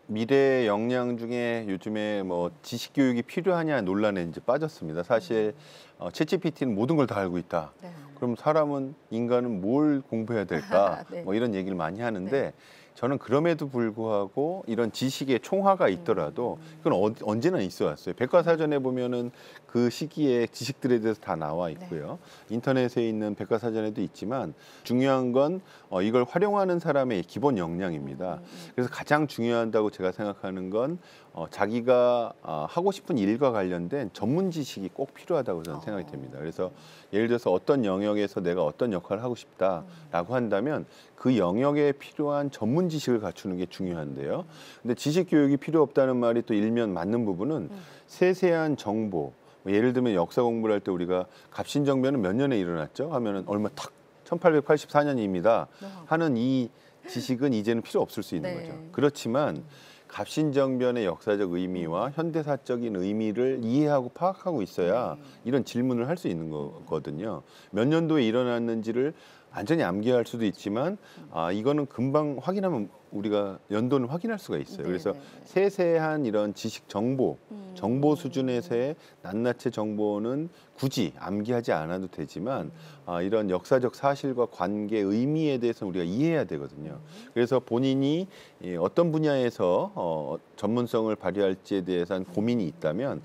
미래 역량 중에 요즘에 뭐 지식 교육이 필요하냐 논란에 이제 빠졌습니다. 사실 챗GPT는 모든 걸 다 알고 있다. 네. 그럼 사람은 인간은 뭘 공부해야 될까? 네. 뭐 이런 얘기를 많이 하는데 네. 저는 그럼에도 불구하고 이런 지식의 총화가 있더라도 그건 언제나 있어 왔어요. 백과사전에 보면은 그 시기에 지식들에 대해서 다 나와 있고요. 인터넷에 있는 백과사전에도 있지만 중요한 건 이걸 활용하는 사람의 기본 역량입니다. 그래서 가장 중요하다고 제가 생각하는 건 자기가 하고 싶은 일과 관련된 전문 지식이 꼭 필요하다고 저는 생각이 됩니다. 그래서 예를 들어서 어떤 영역에서 내가 어떤 역할을 하고 싶다라고 한다면 그 영역에 필요한 전문 지식을 갖추는 게 중요한데요. 근데 지식 교육이 필요 없다는 말이 또 일면 맞는 부분은 세세한 정보, 예를 들면 역사 공부를 할 때 우리가 갑신정변은 몇 년에 일어났죠? 하면은 얼마 탁 1884년입니다 하는 이 지식은 이제는 필요 없을 수 있는 거죠. 그렇지만 갑신정변의 역사적 의미와 현대사적인 의미를 이해하고 파악하고 있어야 이런 질문을 할 수 있는 거거든요. 몇 년도에 일어났는지를 완전히 암기할 수도 있지만 이거는 금방 확인하면 우리가 연도는 확인할 수가 있어요. 그래서 세세한 이런 지식 정보 수준에서의 낱낱의 정보는 굳이 암기하지 않아도 되지만 이런 역사적 사실과 관계 의미에 대해서 우리가 이해해야 되거든요. 그래서 본인이 어떤 분야에서 전문성을 발휘할지에 대해서 고민이 있다면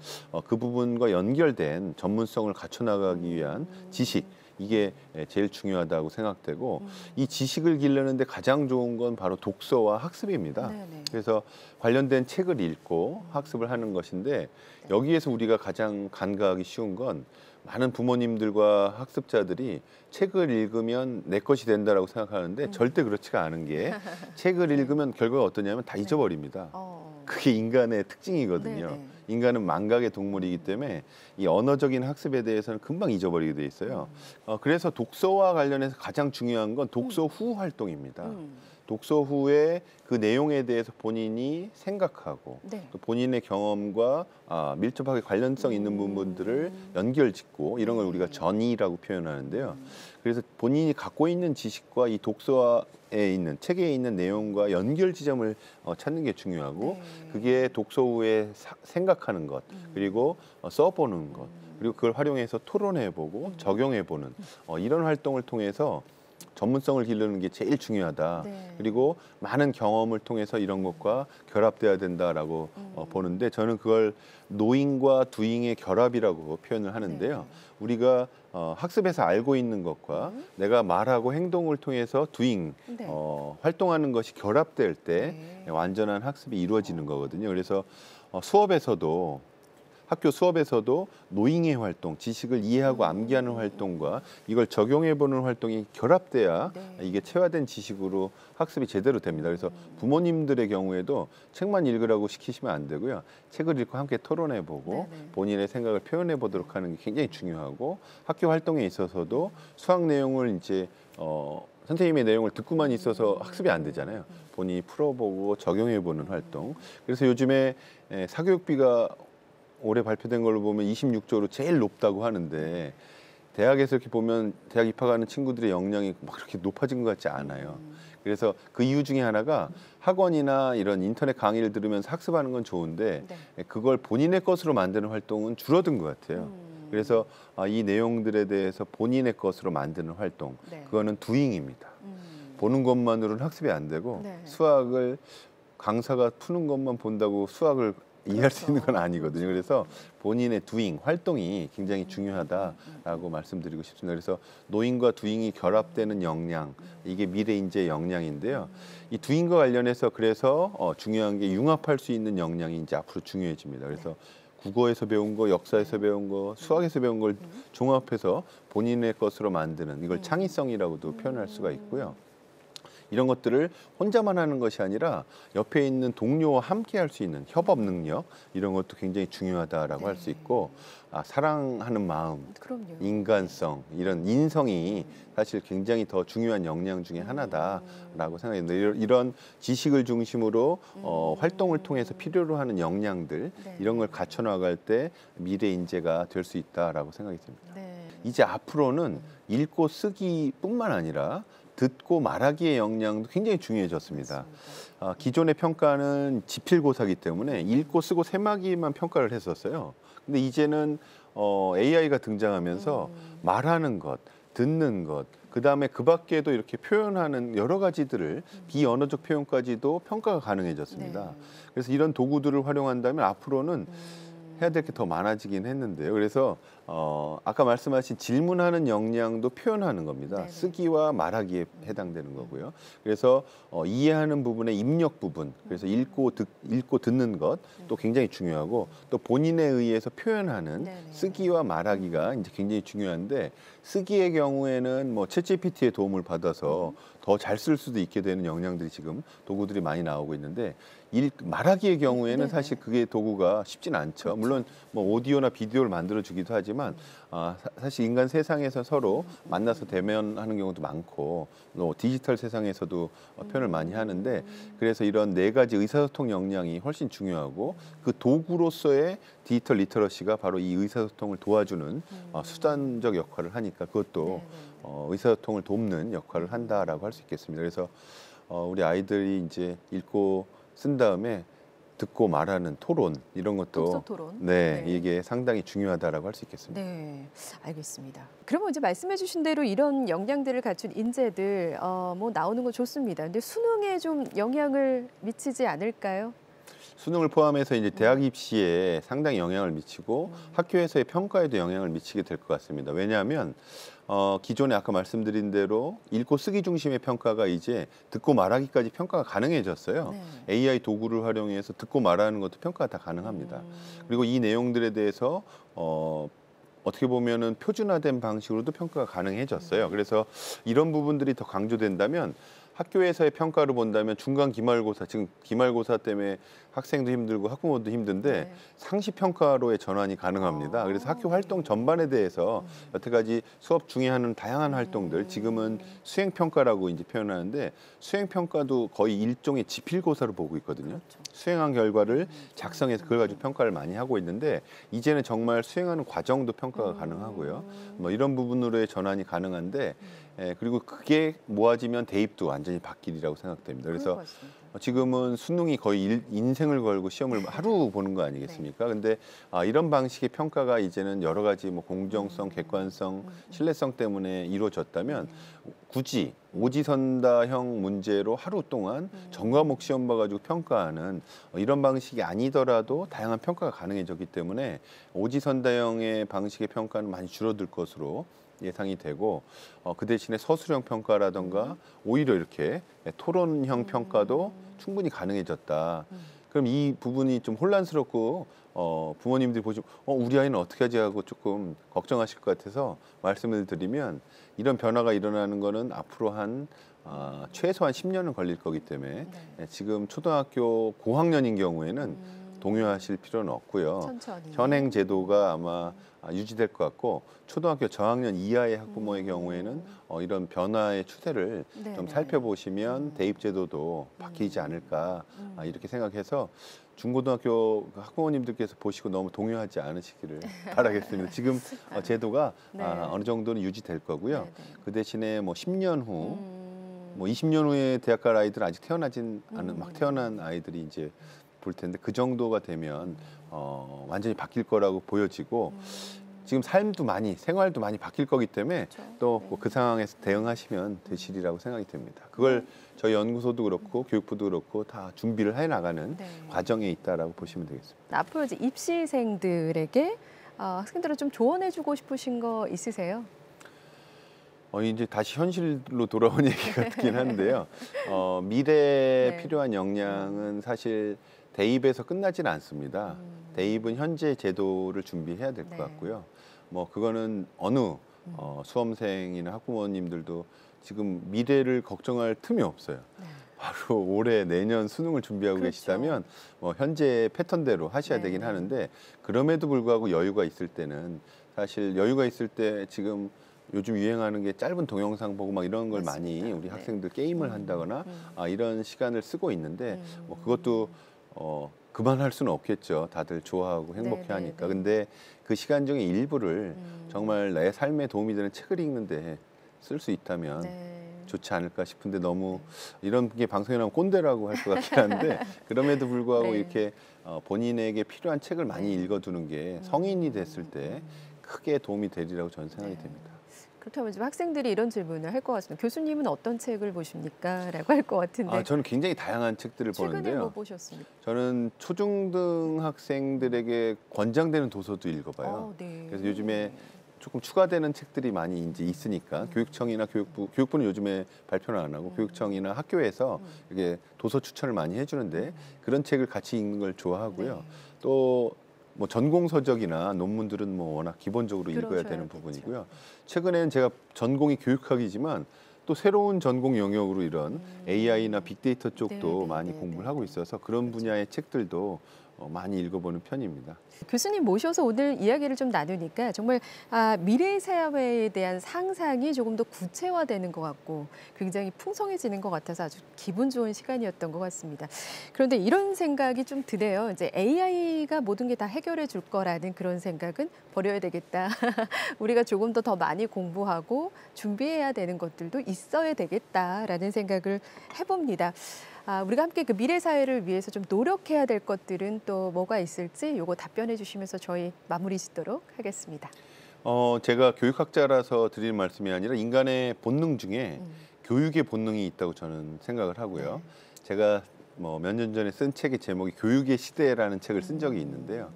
그 부분과 연결된 전문성을 갖춰나가기 위한 지식 이게 제일 중요하다고 생각되고 이 지식을 기르는데 가장 좋은 건 바로 독서와 학습입니다. 그래서 관련된 책을 읽고 학습을 하는 것인데 여기에서 우리가 가장 간과하기 쉬운 건 많은 부모님들과 학습자들이 책을 읽으면 내 것이 된다라고 생각하는데 절대 그렇지가 않은 게 책을 읽으면 결과가 어떠냐면 다 잊어버립니다. 그게 인간의 특징이거든요. 인간은 망각의 동물이기 때문에 이 언어적인 학습에 대해서는 금방 잊어버리게 돼 있어요. 그래서 독서와 관련해서 가장 중요한 건 독서 후 활동입니다. 독서 후에 그 내용에 대해서 본인이 생각하고 또 본인의 경험과 밀접하게 관련성 있는 부분들을 연결짓고 이런 걸 우리가 전이라고 표현하는데요. 그래서 본인이 갖고 있는 지식과 이 독서에 있는 책에 있는 내용과 연결 지점을 찾는 게 중요하고 그게 독서 후에 생각하는 것 그리고 써보는 것 그리고 그걸 활용해서 토론해보고 적용해보는 이런 활동을 통해서 전문성을 기르는 게 제일 중요하다. 네. 그리고 많은 경험을 통해서 이런 것과 결합돼야 된다라고 보는데 저는 그걸 노잉과 두잉의 결합이라고 표현을 하는데요. 네. 우리가 학습에서 알고 있는 것과 내가 말하고 행동을 통해서 두잉, 네. 활동하는 것이 결합될 때 네. 완전한 학습이 이루어지는 거거든요. 그래서 수업에서도 학교 수업에서도 노잉의 활동, 지식을 이해하고 암기하는 활동과 이걸 적용해보는 활동이 결합돼야 네. 이게 체화된 지식으로 학습이 제대로 됩니다. 그래서 부모님들의 경우에도 책만 읽으라고 시키시면 안 되고요. 책을 읽고 함께 토론해보고 네네. 본인의 생각을 표현해보도록 하는 게 굉장히 중요하고 학교 활동에 있어서도 수학 내용을 이제 선생님의 내용을 듣고만 있어서 학습이 안 되잖아요. 본인이 풀어보고 적용해보는 활동. 그래서 요즘에 사교육비가 올해 발표된 걸로 보면 26조로 제일 높다고 하는데 대학에서 이렇게 보면 대학 입학하는 친구들의 역량이 막 그렇게 높아진 것 같지 않아요. 그래서 그 이유 중에 하나가 학원이나 이런 인터넷 강의를 들으면서 학습하는 건 좋은데 네. 그걸 본인의 것으로 만드는 활동은 줄어든 것 같아요. 그래서 이 내용들에 대해서 본인의 것으로 만드는 활동, 네. 그거는 두잉입니다. 보는 것만으로는 학습이 안 되고 네. 수학을 강사가 푸는 것만 본다고 수학을 이해할 수 있는 건 아니거든요. 그래서 본인의 두잉, 활동이 굉장히 중요하다라고 말씀드리고 싶습니다. 그래서 노잉과 두잉이 결합되는 역량, 이게 미래 인재의 역량인데요. 이 두잉과 관련해서 그래서 중요한 게 융합할 수 있는 역량이 이제 앞으로 중요해집니다. 그래서 국어에서 배운 거, 역사에서 배운 거, 수학에서 배운 걸 종합해서 본인의 것으로 만드는 이걸 창의성이라고도 표현할 수가 있고요. 이런 것들을 혼자만 하는 것이 아니라 옆에 있는 동료와 함께 할 수 있는 협업 능력, 이런 것도 굉장히 중요하다라고 할 수 있고, 사랑하는 마음, 그럼요. 인간성, 이런 인성이 사실 굉장히 더 중요한 역량 중에 하나다라고 생각합니다. 이런 지식을 중심으로 활동을 통해서 필요로 하는 역량들, 네. 이런 걸 갖춰나갈 때 미래 인재가 될 수 있다라고 생각이 듭니다. 네. 이제 앞으로는 읽고 쓰기뿐만 아니라 듣고 말하기의 역량도 굉장히 중요해졌습니다. 기존의 평가는 지필고사기 때문에 읽고 쓰고 세마기만 평가를 했었어요. 근데 이제는 AI가 등장하면서 말하는 것, 듣는 것, 그다음에 그 밖에도 이렇게 표현하는 여러 가지들을 비언어적 표현까지도 평가가 가능해졌습니다. 네. 그래서 이런 도구들을 활용한다면 앞으로는 해야 될 게 더 많아지긴 했는데요. 그래서 아까 말씀하신 질문하는 역량도 표현하는 겁니다. 네네. 쓰기와 말하기에 해당되는 거고요. 그래서 이해하는 부분의 입력 부분, 그래서 읽고 듣는 것 또 굉장히 중요하고 또 본인에 의해서 표현하는 네네. 쓰기와 말하기가 이제 굉장히 중요한데 쓰기의 경우에는 뭐 챗GPT의 도움을 받아서 더 잘 쓸 수도 있게 되는 역량들이 지금 도구들이 많이 나오고 있는데 말하기의 경우에는 네네. 사실 그게 도구가 쉽지는 않죠. 물론 뭐 오디오나 비디오를 만들어주기도 하지만 사실 인간 세상에서 서로 만나서 대면하는 경우도 많고 또 디지털 세상에서도 표현을 많이 하는데 그래서 이런 네 가지 의사소통 역량이 훨씬 중요하고 그 도구로서의 디지털 리터러시가 바로 이 의사소통을 도와주는 수단적 역할을 하니까 그것도 의사소통을 돕는 역할을 한다라고 할 수 있겠습니다. 그래서 우리 아이들이 이제 읽고 쓴 다음에 듣고 말하는 토론 이런 것도 독서 토론. 네, 네. 이게 상당히 중요하다라고 할 수 있겠습니다. 네, 알겠습니다. 그러면 이제 말씀해주신 대로 이런 역량들을 갖춘 인재들 뭐 나오는 거 좋습니다. 근데 수능에 좀 영향을 미치지 않을까요? 수능을 포함해서 이제 대학 입시에 상당히 영향을 미치고 학교에서의 평가에도 영향을 미치게 될 것 같습니다. 왜냐하면 기존에 아까 말씀드린 대로 읽고 쓰기 중심의 평가가 이제 듣고 말하기까지 평가가 가능해졌어요. 네. AI 도구를 활용해서 듣고 말하는 것도 평가가 다 가능합니다. 그리고 이 내용들에 대해서 어떻게 보면은 표준화된 방식으로도 평가가 가능해졌어요. 그래서 이런 부분들이 더 강조된다면 학교에서의 평가를 본다면 중간 기말고사, 지금 기말고사 때문에 학생도 힘들고 학부모도 힘든데 네. 상시 평가로의 전환이 가능합니다. 그래서 학교 활동 전반에 대해서 여태까지 수업 중에 하는 다양한 활동들, 지금은 수행 평가라고 이제 표현하는데 수행 평가도 거의 일종의 지필고사로 보고 있거든요. 그렇죠. 수행한 결과를 작성해서 그걸 가지고 평가를 많이 하고 있는데 이제는 정말 수행하는 과정도 평가가 가능하고요. 뭐 이런 부분으로의 전환이 가능한데 그리고 그게 모아지면 대입도 완전히 바뀌리라고 생각됩니다. 그래서 지금은 수능이 거의 인생을 걸고 시험을 하루 보는 거 아니겠습니까? 근데 이런 방식의 평가가 이제는 여러 가지 뭐 공정성, 객관성, 신뢰성 때문에 이루어졌다면 굳이 오지선다형 문제로 하루 동안 전과목 시험 봐가지고 평가하는 이런 방식이 아니더라도 다양한 평가가 가능해졌기 때문에 오지선다형의 방식의 평가는 많이 줄어들 것으로 예상이 되고 그 대신에 서술형 평가라던가 오히려 이렇게 토론형 평가도 충분히 가능해졌다. 그럼 이 부분이 좀 혼란스럽고 부모님들이 보시면 우리 아이는 어떻게 하지 하고 조금 걱정하실 것 같아서 말씀을 드리면 이런 변화가 일어나는 거는 앞으로 한 최소한 10년은 걸릴 거기 때문에 지금 초등학교 고학년인 경우에는 동요하실 필요는 없고요. 천천히. 현행 제도가 아마 유지될 것 같고 초등학교 저학년 이하의 학부모의 경우에는 이런 변화의 추세를 좀 살펴보시면 대입 제도도 바뀌지 않을까 이렇게 생각해서 중고등학교 학부모님들께서 보시고 너무 동요하지 않으시기를 바라겠습니다. 지금 제도가 어느 정도는 유지될 거고요. 그 대신에 뭐 10년 후, 뭐 20년 후에 대학 갈 아이들 아직 태어나진 않은 막 태어난 아이들이 이제 볼 텐데 그 정도가 되면 완전히 바뀔 거라고 보여지고 지금 삶도 많이 생활도 많이 바뀔 거기 때문에 또 그 상황에서 대응하시면 되시리라고 생각이 됩니다. 그걸 저희 연구소도 그렇고 교육부도 그렇고 다 준비를 해 나가는 과정에 있다라고 보시면 되겠습니다. 앞으로 이제 입시생들에게 학생들은 좀 조언해주고 싶으신 거 있으세요? 이제 다시 현실로 돌아온 얘기 같긴 한데요. 미래에 필요한 역량은 사실 대입에서 끝나지는 않습니다. 대입은 현재 제도를 준비해야 될 것 같고요. 뭐 그거는 어느 수험생이나 학부모님들도 지금 미래를 걱정할 틈이 없어요. 바로 올해 내년 수능을 준비하고 계시다면 뭐 현재 패턴대로 하셔야 되긴 하는데 그럼에도 불구하고 여유가 있을 때는 사실 여유가 있을 때 지금 요즘 유행하는 게 짧은 동영상 보고 막 이런 걸 많이 우리 학생들 게임을 한다거나 이런 시간을 쓰고 있는데 뭐 그것도 그만할 수는 없겠죠. 다들 좋아하고 행복해 하니까. 근데 그 시간 중에 일부를 정말 내 삶에 도움이 되는 책을 읽는데 쓸 수 있다면 좋지 않을까 싶은데 너무 이런 게 방송에 나오면 꼰대라고 할 것 같긴 한데 그럼에도 불구하고 이렇게 본인에게 필요한 책을 많이 읽어두는 게 성인이 됐을 때 크게 도움이 되리라고 저는 생각이 됩니다. 그렇다면 지금 학생들이 이런 질문을 할 것 같습니다. 교수님은 어떤 책을 보십니까? 라고 할 것 같은데. 저는 굉장히 다양한 책들을 보는데요. 최근에 뭐 보셨습니까? 저는 초중등 학생들에게 권장되는 도서도 읽어봐요. 그래서 요즘에 조금 추가되는 책들이 많이 이제 있으니까 교육청이나 교육부는 요즘에 발표를 안 하고 교육청이나 학교에서 이게 도서 추천을 많이 해주는데 그런 책을 같이 읽는 걸 좋아하고요. 또 뭐 전공 서적이나 논문들은 뭐 워낙 기본적으로 읽어야 되는 부분이고요. 최근에는 제가 전공이 교육학이지만 또 새로운 전공 영역으로 이런 AI나 빅데이터 쪽도 많이 공부를 하고 있어서 그런 분야의 책들도 많이 읽어보는 편입니다. 교수님 모셔서 오늘 이야기를 좀 나누니까 정말 미래 사회에 대한 상상이 조금 더 구체화되는 것 같고 굉장히 풍성해지는 것 같아서 아주 기분 좋은 시간이었던 것 같습니다. 그런데 이런 생각이 좀 드네요. 이제 AI가 모든 게 다 해결해 줄 거라는 그런 생각은 버려야 되겠다. 우리가 조금 더 많이 공부하고 준비해야 되는 것들도 있어야 되겠다라는 생각을 해봅니다. 우리가 함께 그 미래 사회를 위해서 좀 노력해야 될 것들은 또 뭐가 있을지 요거 답변해 주시면서 저희 마무리 짓도록 하겠습니다. 제가 교육학자라서 드리는 말씀이 아니라 인간의 본능 중에 교육의 본능이 있다고 저는 생각을 하고요. 제가 뭐 몇 년 전에 쓴 책의 제목이 교육의 시대라는 책을 쓴 적이 있는데요.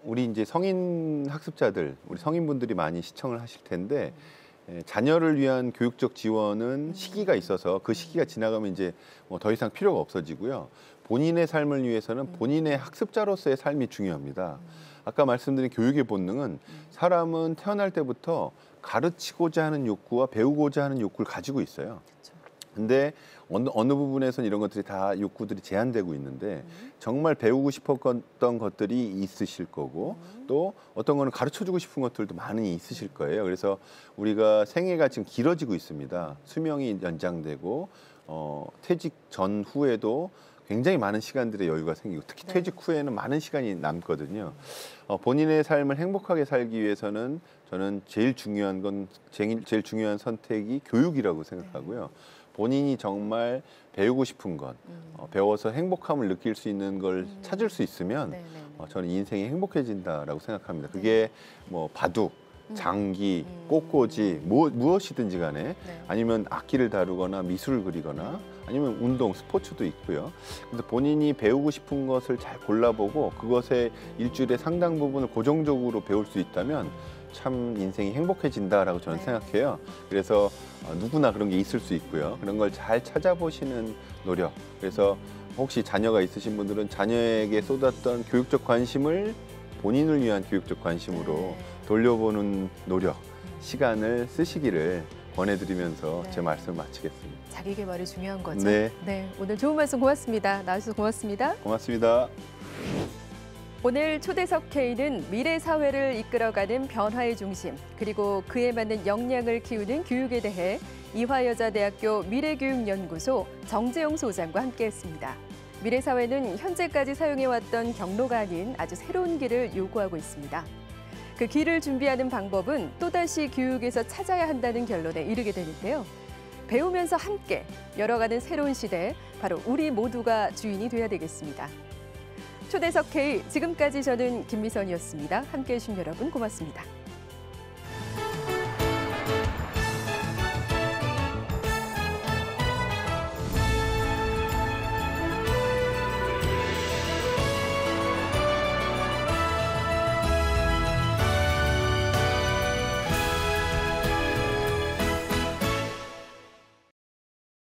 우리 이제 성인 학습자들, 우리 성인분들이 많이 시청을 하실 텐데 자녀를 위한 교육적 지원은 시기가 있어서 그 시기가 지나가면 이제 뭐 더 이상 필요가 없어지고요. 본인의 삶을 위해서는 본인의 학습자로서의 삶이 중요합니다. 아까 말씀드린 교육의 본능은 사람은 태어날 때부터 가르치고자 하는 욕구와 배우고자 하는 욕구를 가지고 있어요. 근데 어느 부분에서는 이런 것들이 다 욕구들이 제한되고 있는데 정말 배우고 싶었던 것들이 있으실 거고 또 어떤 거는 가르쳐주고 싶은 것들도 많이 있으실 거예요. 그래서 우리가 생애가 지금 길어지고 있습니다. 수명이 연장되고 퇴직 전후에도 굉장히 많은 시간들의 여유가 생기고 특히 퇴직 후에는 많은 시간이 남거든요. 본인의 삶을 행복하게 살기 위해서는 저는 제일 중요한 선택이 교육이라고 생각하고요. 본인이 정말 배우고 싶은 것, 배워서 행복함을 느낄 수 있는 걸 찾을 수 있으면 저는 인생이 행복해진다라고 생각합니다. 그게 뭐 바둑, 장기, 꽃꽂이, 무엇이든지 간에 네. 아니면 악기를 다루거나 미술을 그리거나 아니면 운동, 스포츠도 있고요. 그래서 본인이 배우고 싶은 것을 잘 골라보고 그것의 일주일의 상당 부분을 고정적으로 배울 수 있다면 참 인생이 행복해진다라고 저는 생각해요. 그래서 누구나 그런 게 있을 수 있고요. 그런 걸 잘 찾아보시는 노력. 그래서 혹시 자녀가 있으신 분들은 자녀에게 쏟았던 교육적 관심을 본인을 위한 교육적 관심으로 돌려보는 노력, 시간을 쓰시기를 권해드리면서 제 말씀을 마치겠습니다. 자기 개발이 중요한 거죠. 네. 네, 오늘 좋은 말씀 고맙습니다. 나와주셔서 고맙습니다. 고맙습니다. 오늘 초대석 K는 미래 사회를 이끌어가는 변화의 중심, 그리고 그에 맞는 역량을 키우는 교육에 대해 이화여자대학교 미래교육연구소 정재용 소장과 함께했습니다. 미래 사회는 현재까지 사용해왔던 경로가 아닌 아주 새로운 길을 요구하고 있습니다. 그 길을 준비하는 방법은 또다시 교육에서 찾아야 한다는 결론에 이르게 되는데요. 배우면서 함께 열어가는 새로운 시대, 바로 우리 모두가 주인이 돼야 되겠습니다. 초대석 K, 지금까지 저는 김미선이었습니다. 함께해 주신 여러분 고맙습니다.